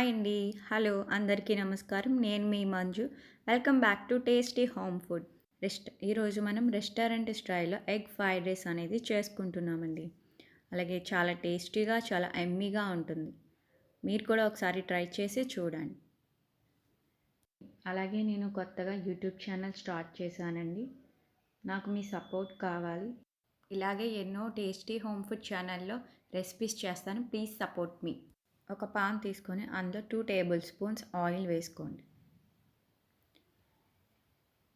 Hi అండి. Hello! అందరికీ నమస్కారం. నేను మీ Manju. Welcome back to tasty home food. ఈరోజు మనం రెస్టారెంట్ స్టైల్‌లో ఎగ్ ఫ్రైడ్ రైస్ అనేది చేసుకుంటున్నామండి. అలాగే చాలా టేస్టీగా, చాలా యమ్మీగా ఉంటుంది. మీరు కూడా ఒకసారి ట్రై చేసి చూడండి. అలాగే నేను కొత్తగా యూట్యూబ్ ఛానల్ స్టార్ట్ చేశానండి. నాకు మీ సపోర్ట్ కావాలి. ఇలాగే ఎన్నో టేస్టీ హోమ్ ఫుడ్ ఛానల్‌లో రెసిపీస్ చేస్తాను. ప్లీజ్ సపోర్ట్ మీ. ఒక పాన్ తీసుకొని అందులో 2 టేబుల్ స్పూన్స్ ఆయిల్ వేసుకోండి.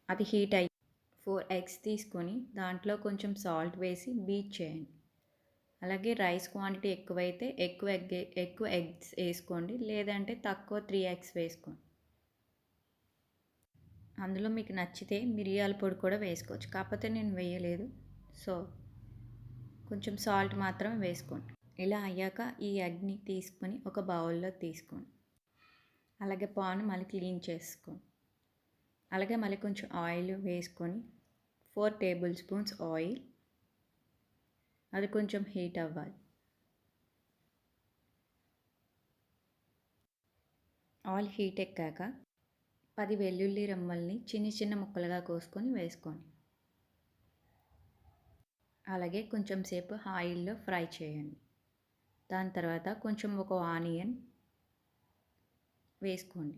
అది హీట్ అయ్యి 4 ఎగ్స్ తీసుకొని దాంట్లో కొంచెం సాల్ట్ వేసి బీట్ చేయండి. అలాగే రైస్ క్వాంటిటీ ఎక్కువైతే ఎక్కువ ఎగ్స్ వేసుకోండి, లేదంటే తక్కువ 3 ఎగ్స్ వేసుకోండి. అందులో మీకు నచ్చితే మిరియాల పొడి కూడా వేసుకోవచ్చు, కాకపోతే నేను వేయలేదు. సో కొంచెం సాల్ట్ మాత్రం వేసుకోండి. ఇలా అయ్యాక ఈ ఎగ్ని తీసుకొని ఒక బౌల్లో తీసుకోండి. అలాగే పాన్ మళ్ళీ క్లీన్ చేసుకోండి. అలాగే మళ్ళీ కొంచెం ఆయిల్ వేసుకొని 4 టేబుల్ స్పూన్స్ ఆయిల్, అది కొంచెం హీట్ అవ్వాలి. ఆయిల్ హీట్ ఎక్కాక 10 వెల్లుల్లి రెమ్మల్ని చిన్న చిన్న ముక్కలుగా కోసుకొని వేసుకోండి. అలాగే కొంచెం సేపు ఆయిల్లో ఫ్రై చేయండి. దాని తర్వాత కొంచెం ఒక ఆనియన్ వేసుకోండి.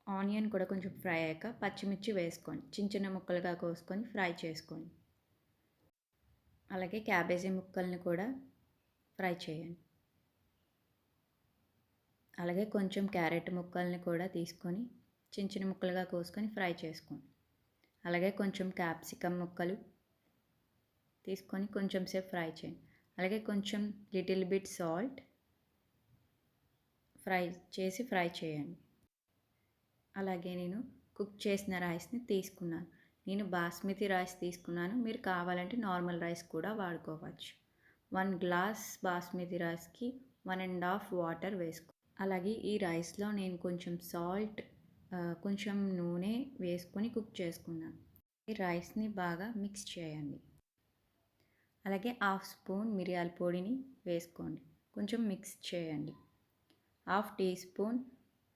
ఆనియన్ కూడా కొంచెం ఫ్రై అయ్యాక పచ్చిమిర్చి వేసుకోండి. చిన్న చిన్న ముక్కలుగా కోసుకొని ఫ్రై చేసుకోండి. అలాగే క్యాబేజీ ముక్కల్ని కూడా ఫ్రై చేయండి. అలాగే కొంచెం క్యారెట్ ముక్కల్ని కూడా తీసుకొని చిన్న చిన్న ముక్కలుగా కోసుకొని ఫ్రై చేసుకోండి. అలాగే కొంచెం క్యాప్సికమ్ ముక్కలు తీసుకొని కొంచెం సేపు ఫ్రై చేయండి. అలాగే కొంచెం లిటిల్ బిట్ సాల్ట్ ఫ్రై చేయండి. అలాగే నేను కుక్ చేసిన రైస్ని తీసుకున్నాను. నేను బాస్మతి రైస్ తీసుకున్నాను. మీరు కావాలంటే నార్మల్ రైస్ కూడా వాడుకోవచ్చు. 1 గ్లాస్ బాస్మతి రైస్కి 1.5 వాటర్ వేసుకో. అలాగే ఈ రైస్లో నేను కొంచెం సాల్ట్, కొంచెం నూనె వేసుకొని కుక్ చేసుకున్నాను. ఈ రైస్ని బాగా మిక్స్ చేయండి. అలాగే 1/2 స్పూన్ మిరియాల పొడిని వేసుకోండి. కొంచెం మిక్స్ చేయండి. 1/2 టీ స్పూన్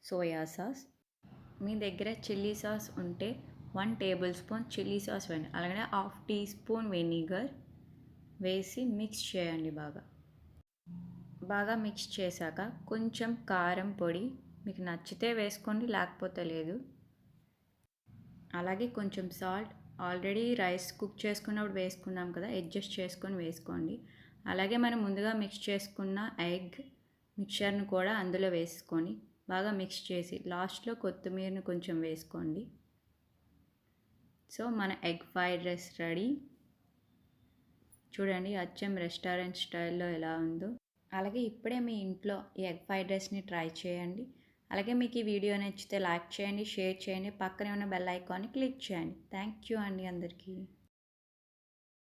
సోయా సాస్. మీ దగ్గర చిల్లీ సాస్ ఉంటే 1 టేబుల్ స్పూన్ చిల్లీ సాస్ వేయండి. అలాగే 1/2 టీ స్పూన్ వెనిగర్ వేసి మిక్స్ చేయండి. బాగా మిక్స్ చేశాక కొంచెం కారం పొడి మీకు నచ్చితే వేసుకోండి, లేకపోతే లేదు. అలాగే కొంచెం సాల్ట్ ఆల్రెడీ రైస్ కుక్ చేసుకున్నప్పుడు వేసుకున్నాం కదా, అడ్జస్ట్ చేసుకొని వేసుకోండి. అలాగే మనం ముందుగా మిక్స్ చేసుకున్న ఎగ్ మిక్చర్ను కూడా అందులో వేసుకొని బాగా మిక్స్ చేసి లాస్ట్లో కొత్తిమీరను కొంచెం వేసుకోండి. సో మన ఎగ్ ఫ్రైడ్ రైస్ రెడీ. చూడండి అచ్చం రెస్టారెంట్ స్టైల్లో ఎలా ఉందో. అలాగే ఇప్పుడే మీ ఇంట్లో ఈ ఎగ్ ఫ్రైడ్ రైస్ని ట్రై చేయండి. అలాగే మీకు ఈ వీడియో నచ్చితే లైక్ చేయండి, షేర్ చేయండి, పక్కనే ఉన్న బెల్ ఐకాన్ని క్లిక్ చేయండి. థ్యాంక్ యూ అండి అందరికీ.